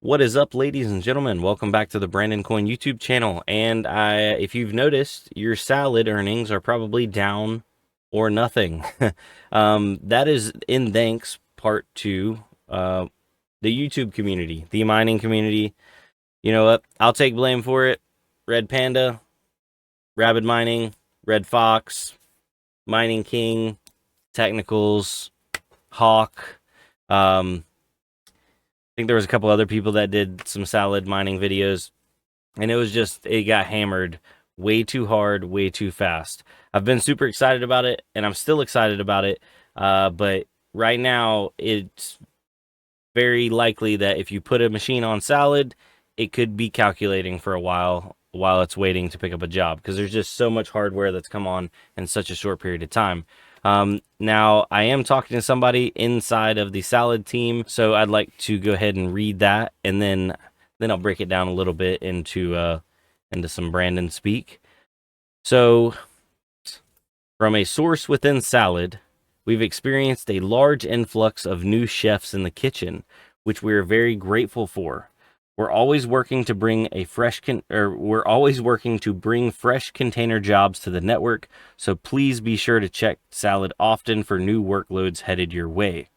What is up, ladies and gentlemen? Welcome back to the Brandon Coin YouTube channel. And if you've noticed, your salad earnings are probably down or nothing. That is in thanks part to the YouTube community, the mining community. You know what? I'll take blame for it. Red Panda, Rabid Mining, Red Fox, Mining King, Technicals, Hawk. I think there was a couple other people that did some salad mining videos, and it got hammered way too hard, way too fast. I've been super excited about it, and I'm still excited about it, but right now it's very likely that if you put a machine on salad, it could be calculating for a while it's waiting to pick up a job, because there's just so much hardware that's come on in such a short period of time. Now I am talking to somebody inside of the salad team, so I'd like to go ahead and read that, and then I'll break it down a little bit into some Brandon speak. So, from a source within salad, we've experienced a large influx of new chefs in the kitchen, which we are very grateful for. We're always working to bring fresh container jobs to the network, so please be sure to check salad often for new workloads headed your way.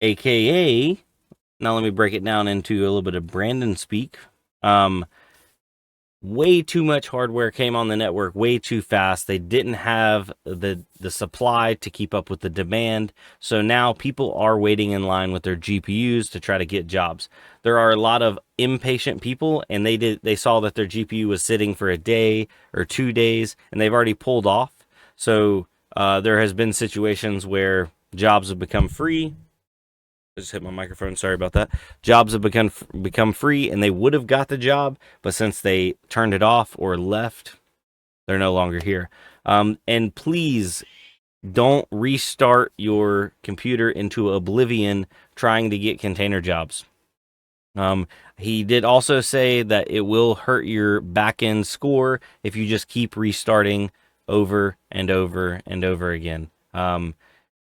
AKA, now let me break it down into a little bit of Brandon speak. Way too much hardware came on the network way too fast. They didn't have the supply to keep up with the demand. So now people are waiting in line with their GPUs to try to get jobs. There are a lot of impatient people, and they saw that their GPU was sitting for a day or 2 days, and they've already pulled off. So there has been situations where jobs have become free. I just hit my microphone. Sorry about that. Jobs have become free, and they would have got the job, but since they turned it off or left, they're no longer here. And please don't restart your computer into oblivion trying to get container jobs. He did also say that it will hurt your back-end score if you just keep restarting over and over and over again.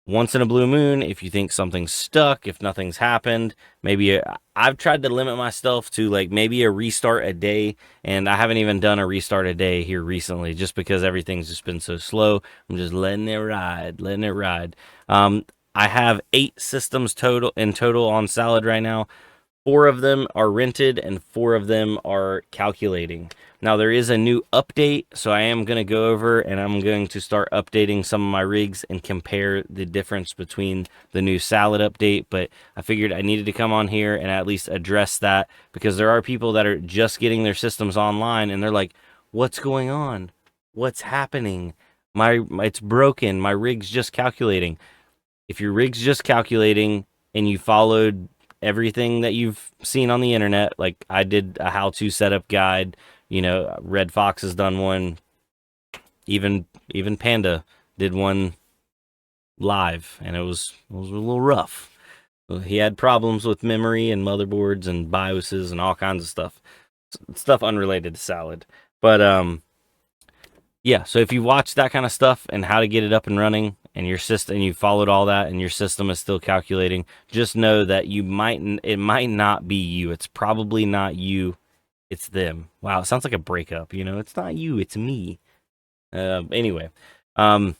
Once in a blue moon, if you think something's stuck, if nothing's happened, I've tried to limit myself to like maybe a restart a day, and I haven't even done a restart a day here recently just because everything's just been so slow. I'm just letting it ride. I have 8 systems total on salad right now. 4 of them are rented and 4 of them are calculating. Now there is a new update, so I am going to go over and I'm going to start updating some of my rigs and compare the difference between the new salad update, but I figured I needed to come on here and at least address that, because there are people that are just getting their systems online and they're like, what's going on? What's happening? It's broken. My rig's just calculating. If your rig's just calculating and you followed everything that you've seen on the internet, like I did a how-to setup guide, Red Fox has done one, even Panda did one live, and it was a little rough. He had problems with memory and motherboards and BIOSes and all kinds of stuff unrelated to salad. But yeah, so if you watch that kind of stuff and how to get it up and running, and your system, and you followed all that, and your system is still calculating, just know that it might not be you. It's probably not you. It's them. Wow, it sounds like a breakup. It's not you. It's me. Anyway, I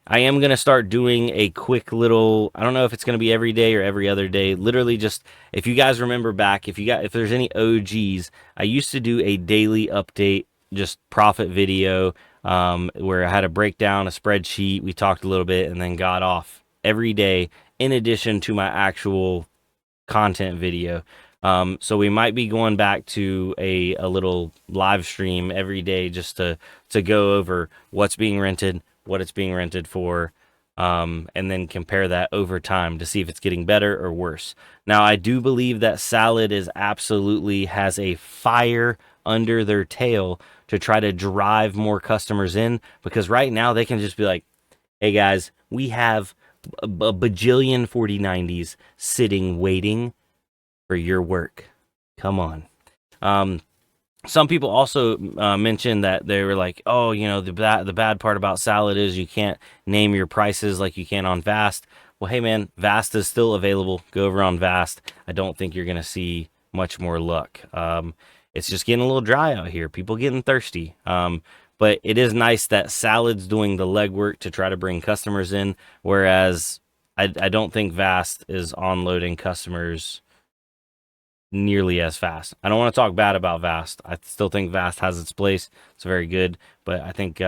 am gonna start doing a quick little. I don't know if it's gonna be every day or every other day. Literally, just if you guys remember back, if there's any OGs, I used to do a daily update, just profit video, where I had a breakdown, a spreadsheet, we talked a little bit, and then got off every day in addition to my actual content video. So we might be going back to a little live stream every day just to go over what's being rented, what it's being rented for, and then compare that over time to see if it's getting better or worse. Now, I do believe that salad absolutely has a fire under their tail to try to drive more customers in, because right now they can just be like, hey guys, we have a bajillion 4090s sitting waiting for your work. Come on. Some people also mentioned that they were like, oh, the bad part about salad is you can't name your prices like you can on Vast. well, hey man, Vast is still available. Go over on Vast. I don't think you're gonna see much more luck. It's just getting a little dry out here. People getting thirsty. But it is nice that Salad's doing the legwork to try to bring customers in, whereas I don't think Vast is onloading customers nearly as fast. I don't want to talk bad about Vast. I still think Vast has its place. It's very good, but I think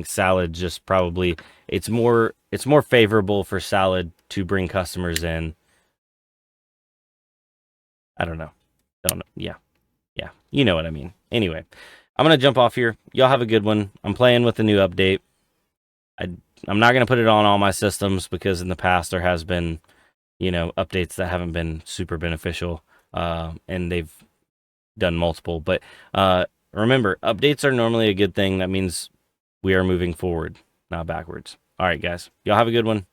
Salad just probably it's more favorable for Salad to bring customers in. I don't know. Don't know. Yeah. Yeah. You know what I mean. Anyway, I'm gonna jump off here. Y'all have a good one. I'm playing with the new update. I I'm not gonna put it on all my systems because in the past there has been, updates that haven't been super beneficial. And they've done multiple. But remember, updates are normally a good thing. That means we are moving forward, not backwards. All right, guys. Y'all have a good one.